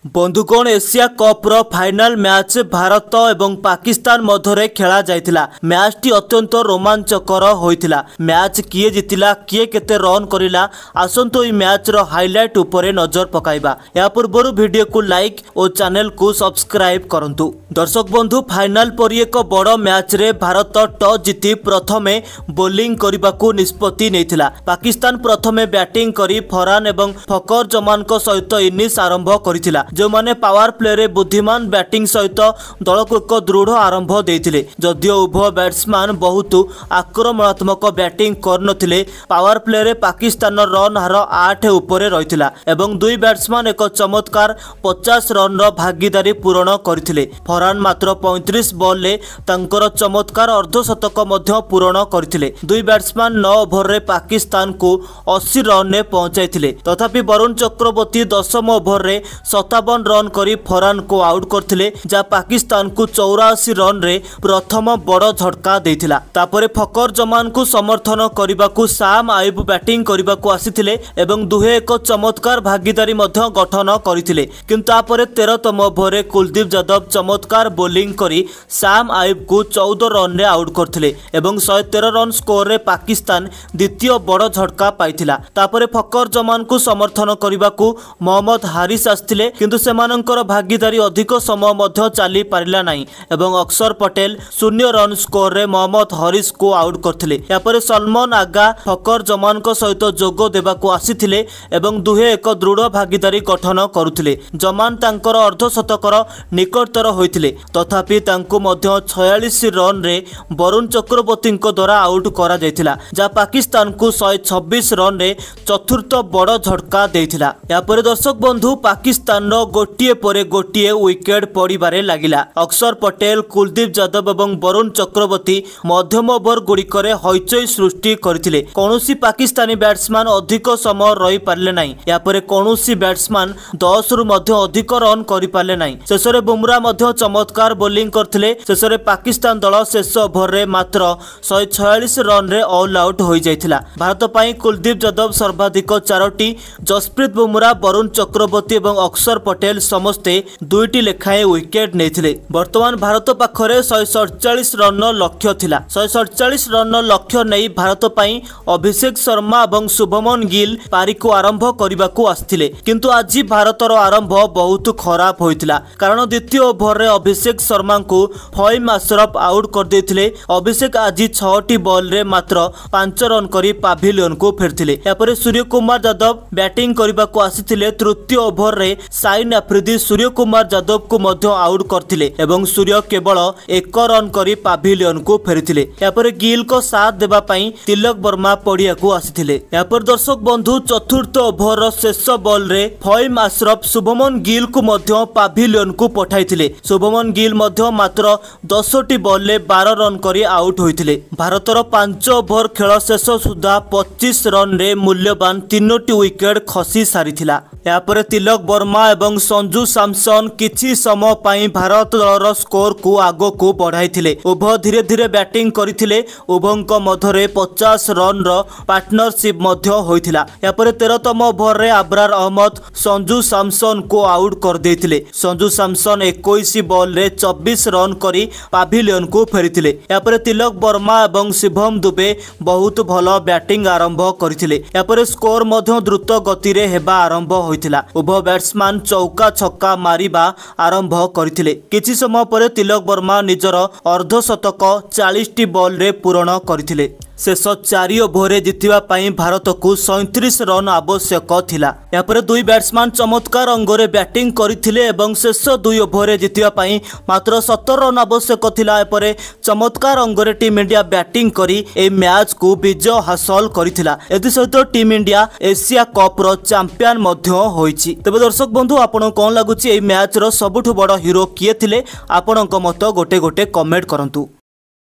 बंधुगण Asia cup रो final match Bharat एवं पाकिस्तान मध्य खेला जाइतिला। मैच टी अत्यंत रोमांचकर होइतिला। मैच किए जितिला किए केते रन करिला आसंतो ई मैच रो हाइलाइट उपरे नजर पकाइबा। या पूर्व वीडियो को लाइक और चैनल को सब्सक्राइब करंतु। दर्शक बंधु फाइनल परि एक बड़ मैच रे भारत टॉस जीति प्रथमे बोलिंग करबाकू निष्पत्ति नेथिला। पाकिस्तान प्रथमे बैटिंग करी फरहान एवं फकर जमान को सहित इनिंग्स आरंभ करितिला। जो माने पावर प्ले रे बुद्धिमान बैटिंग सहित दल को एक दृढ़ आरंभ देइतिले। जदियो उभय बैट्समैन बहुत आक्रमणात्मक बैटिंग करनथिले पावर प्ले रे पाकिस्तान रन हार 8 उपरे रहितिला एवं दुई बैट्समैन एक चमत्कार 50 रन रो भागीदारी पूर्ण करथिले। फरहान मात्र 35 बॉल ले तांकर चमत्कार अर्धशतक मध्य पूर्ण करथिले। दुई बैट्समैन 9 ओवर रे पाकिस्तान को 80 रन ने पहुंचाइथिले। तथापि वरुण चक्रवर्ती 10 ओवर रे 57 रन करी फरहान को आउट करथिले जा पाकिस्तान को 84 रन रे प्रथम बड़ झटका देथिला। तापरे फकर जमान को समर्थन करबाकू साम आयुब बैटिंग करबाकू आसीथिले एवं दुहे एक चमत्कार भागीदारी मध्य गठन करथिले। किंतु तापरे 13तम ओवर रे कुलदीप यादव चमत्कार बोलिंग करी साम आयुब को 14 रन रे आउट करथिले एवं 113 रन स्कोर रे पाकिस्तान द्वितीय बड़ झटका पाइथिला। तापरे फकर जमान को समर्थन करबाकू मोहम्मद हारिस आस्थिले किंतु सेमानंकर भागीदारी अधिक समय मध्य चली पारिला नाही एवं अक्षर पटेल 0 रन स्कोर रे मोहम्मद हारिस को आउट करथिले। या परे सलमान आगा फकर जमान को सहित जोग देबाकू आसीथिले एवं दुहे एक दृढ़ भागीदारी गठन करुथिले। जमान तांकर अर्धशतकर निकटतर होइथिले तथापि तांको मध्य 46 रन रे वरुण चक्रवर्ती द्वारा आउट करा जायथिला जा पाकिस्तान को 126 रन रे चतुर्थ बड़ झटका देथिला। या परे दर्शक बंधु पाकिस्तान गोटिए परे गोटिए विकेट पड़िबारे लागिला। अक्षर पटेल कुलदीप यादव एवं वरुण चक्रवर्ती मध्यम ओवर गुड़िकरे हईचई सृष्टि करथिले। कौनसी पाकिस्तानी बैट्समैन अधिक समय रही पारले नाही। या परे कौनसी बैट्समैन 10 रु मध्य अधिक रन करि पारले नाही। शेषरे बुमरा मध्य चमत्कार बोलिंग करथिले। शेषरे पाकिस्तान दल शेष ओवर रे मात्र 146 रन रे ऑल आउट होई जायथिला। भारत पई कुलदीप यादव सर्वाधिक 4टी, जसप्रीत बुमरा, वरुण चक्रवर्ती एवं अक्षर पटेल समस्ते 2टी लेखाएं विकेट नेथिले। वर्तमान भारत पाखरे 147 रन लक्ष्य थिला। 147 रन लक्ष्य नहीं भारत पई अभिषेक शर्मा एवं शुभमन गिल पारी को आरंभ करबाकू आस्थिले किंतु आज भारतर आरंभ बहुत खराब होइतिला कारण द्वितीय ओवर रे अभिषेक शर्मा को फहीम अशरफ आउट कर देथिले। अभिषेक आज 6टी बॉल रे मात्र 5 रन करी पाभिलियन को फेरथिले। या परे सूर्य कुमार यादव बैटिंग करबाकू आसीथिले। तृतीय ओवर रे साइन अफरीदी सूर्य कुमार यादव को मध्य आउट करथिले एवं सूर्य केवल 1 रन करी पाभिलियन को फेरिथिले। या परे गिल को साथ देबा पई तिलक वर्मा पड़िया को आसीथिले। या पर दर्शक बंधु चतुर्थ ओवर रो शेष बॉल रे फहीम अशरफ शुभमन गिल को मध्य पाभिलियन को पठाइथिले। शुभमन गिल मध्य मात्र 10टी बॉल ले 12 रन करी आउट होइथिले। भारतर 5 ओवर खेल शेष सुधा 25 रन रे मूल्यवान 3टी विकेट खसी सारिथिला। या परे तिलक वर्मा एवं संजू सैमसन किछि समय पई भारत दलर स्कोर को आगो को बढ़ाइथिले। उभय धीरे धीरे बैटिंग करिथिले। उभयंक मध्यरे 50 रन रो पार्टनरशिप मध्य होइथिला। या परे 13तम ओवर रे अब्रार अहमद संजू सैमसन को आउट कर देथिले। संजू सैमसन 21 बॉल रे 24 रन करी पाभिलियन को फेरिथिले। या परे तिलक वर्मा एवं शिवम दुबे बहुत भलो बैटिंग आरंभ करिथिले। या परे स्कोर मध्य द्रुत गति रे हेबा आरंभ होइथिला। उभय बैट्समैन चौका छक्का मारिबा आरंभ करथिले। किछि समय परे तिलक वर्मा निजर अर्धशतक 40टी बॉल रे पूर्ण करथिले। शेष 4 ओवर जितिबा पई भारत को 37 रन आवश्यक थिला। या परे दुई बैट्समैन चमत्कार अंगरे बैटिंग करथिले एवं शेष 2 ओवर जितिबा पई मात्र 17 रन आवश्यक थिला। परे चमत्कार अंगरे टीम इंडिया बैटिंग करी ए मैच को विजय हासिल करथिला। एथि सहित टीम इंडिया एशिया कप रो चैंपियन मध्य होईची। तबे दर्शक बंधु आपण कोन लागुची ए मैच रो सबुठु बड़ हीरो किए थिले? आपणक मत गोटे गोटे कमेंट करंतु।